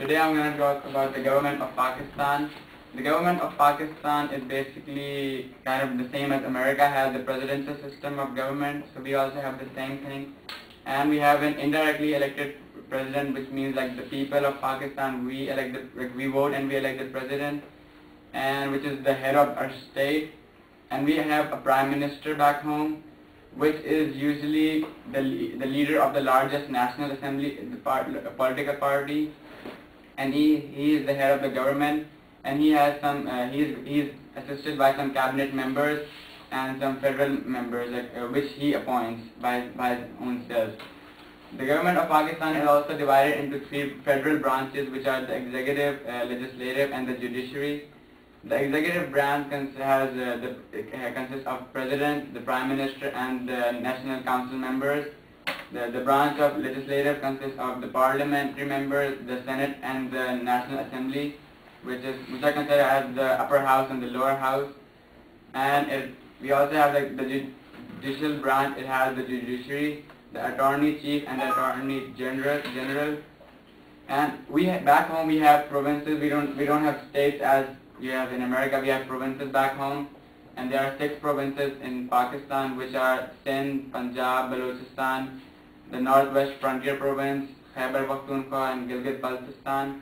Today I'm going to talk about the government of Pakistan. The government of Pakistan is basically kind of the same as America has the presidential system of government, so we also have the same thing. And we have an indirectly elected president, which means like the people of Pakistan, we vote and we elect the president, and which is the head of our state. And we have a prime minister back home, which is usually the leader of the largest national assembly, the political party, and he is the head of the government, and he has some he is assisted by some cabinet members and some federal members which he appoints by his own self. The government of Pakistan is also divided into three federal branches, which are the executive, legislative, and the judiciary. The executive branch consists of president, the prime minister, and the national council members. The branch of legislative consists of the parliamentary members, the senate, and the national assembly, which are considered as the upper house and the lower house. And we also have the judicial branch. It has the judiciary, the attorney chief, and the attorney general. And back home we have provinces. We don't have states as you have in America. We have provinces back home, and there are 6 provinces in Pakistan, which are Sindh, Punjab, Balochistan, the Northwest Frontier Province, Khyber Pakhtunkhwa, and Gilgit-Baltistan.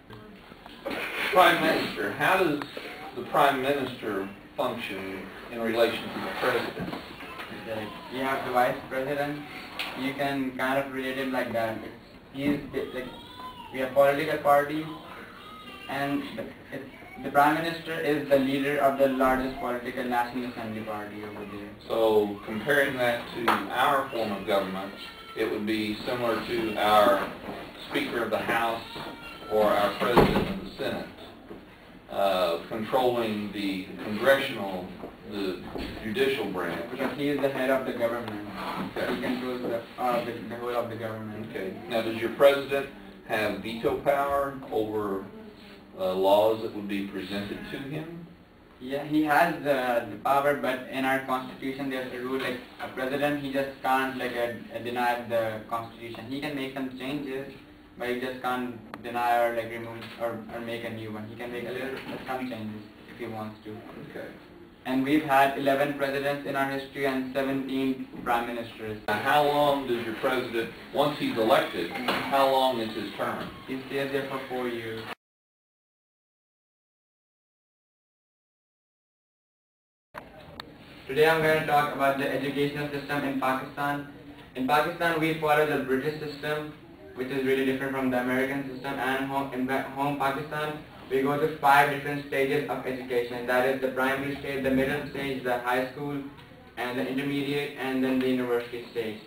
Prime Minister, how does the Prime Minister function in relation to the President? You have the Vice President. You can kind of relate him like that. We have political parties, and the Prime Minister is the leader of the largest political National Assembly party over there. So comparing that to our form of government, it would be similar to our Speaker of the House or our President of the Senate, controlling the the judicial branch. Because he is the head of the government. Okay. He controls the whole of the government. Okay. Now, does your President have veto power over laws that would be presented to him? Yeah, he has the power, but in our constitution there's a rule like a president, he just can't deny the constitution. He can make some changes, but he just can't deny or remove or make a new one. He can make some changes if he wants to. Okay. And we've had 11 presidents in our history and 17 prime ministers. Now, how long does your president, once he's elected, how long is his term? He stays there for 4 years. Today I'm going to talk about the educational system in Pakistan. In Pakistan we follow the British system, which is really different from the American system, and in home Pakistan we go to 5 different stages of education. That is the primary stage, the middle stage, the high school, and the intermediate, and then the university stage.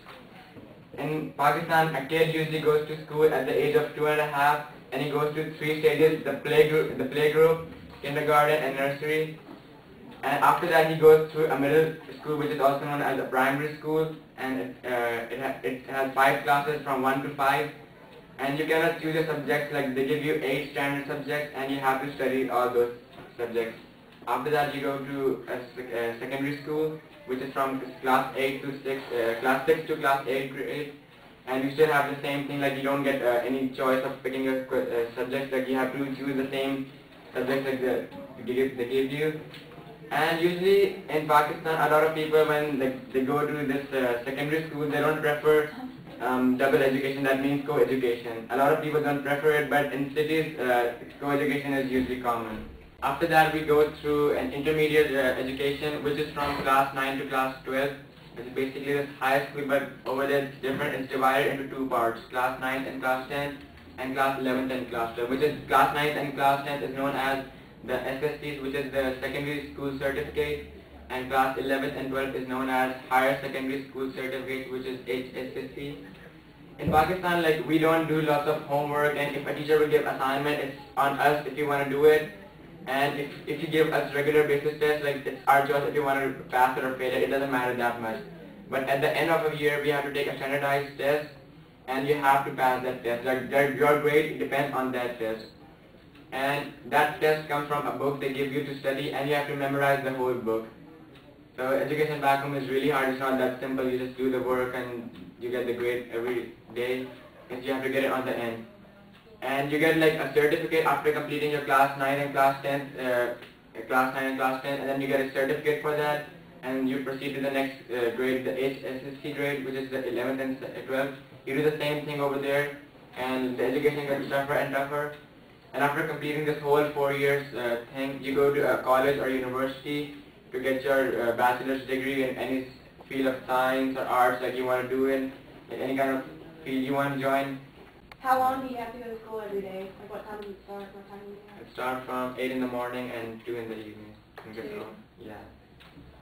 In Pakistan, a kid usually goes to school at the age of 2.5, and he goes to 3 stages: the playgroup, kindergarten, and nursery. And after that he goes to a middle school, which is also known as a primary school, and it has 5 classes from 1 to 5. And you cannot choose a subject, like they give you 8 standard subjects and you have to study all those subjects. After that you go to a secondary school, which is from class 6 to class 8 grade. And you still have the same thing, like you don't get any choice of picking a subject, like you have to choose the same subjects like they give you. And usually in Pakistan, a lot of people, when they go to this secondary school, they don't prefer double education, that means co-education. A lot of people don't prefer it, but in cities, co-education is usually common. After that, we go through an intermediate education, which is from class 9 to class 12. It's basically this high school, but over there it's different. It's divided into 2 parts, class 9 and class 10, and class 11 and class 12, which is class 9 and class 10 is known as the SSCs, which is the secondary school certificate, and class 11 and 12 is known as higher secondary school certificate, which is HSSC. In Pakistan, we don't do lots of homework, and if a teacher will give assignment, it's on us if you want to do it. And if you give us regular basis tests, it's our choice if you want to pass it or fail it. It doesn't matter that much. But at the end of a year, we have to take a standardized test, and you have to pass that test. Your grade depends on that test. And that test comes from a book they give you to study, and you have to memorize the whole book. So education back home is really hard. It's not that simple. You just do the work and you get the grade every day, because you have to get it on the end. And you get like a certificate after completing your class 9 and class 10, class 9 and class 10, and then you get a certificate for that, and you proceed to the next grade, the HSSC grade, which is the 11th and 12th. You do the same thing over there, and the education gets tougher and tougher. And after completing this whole 4 years thing, you go to a college or university to get your bachelor's degree in any field of science or arts that you want to do in any kind of field you want to join. How long do you have to go to school every day? Like what time does it start? What time do you have? It starts from 8 in the morning and 2 in the evening. And get 2? home. Yeah.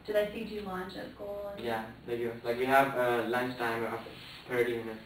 Do they feed you lunch at school? Yeah, they do. Like we have lunch time of 30 minutes.